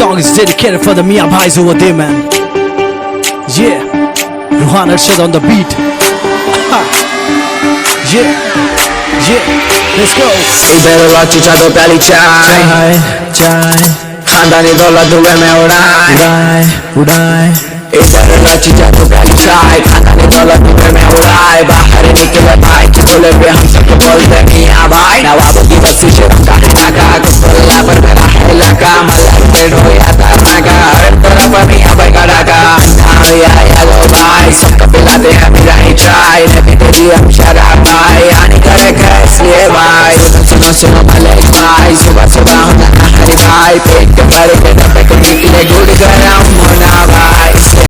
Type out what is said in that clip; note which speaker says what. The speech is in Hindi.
Speaker 1: song is dedicated for the Mia Bhais over there, man. Yeah, Ruhan Arshad on the beat. Yeah, let's go.
Speaker 2: इधर लौची चादो प्याली चाय चाय खानदानी दौलत दुए में उड़ाए उड़ाए इधर लौची चादो प्याली चाय खानदानी दौलत दुए में उड़ाए बाहर निकले भाई की बोले पे हम सबको बोलते मियां भाई नवाबों की बस्ती से रंगा ढाका कुत्तोला पर मेरा है लगा मल्लार पे ढोया तारना का हर तरफ मियां भाई का ढाका या लो भाई सबको पिलाते हैं मेरा ही चाय लेके तेरी हम शराब भाई आने करे इसलिए भाई सुनो सुनो भले भाई सुबह सुबह होना हरी भाई पेट के भरे के डब्बे को निकले गुड़ गए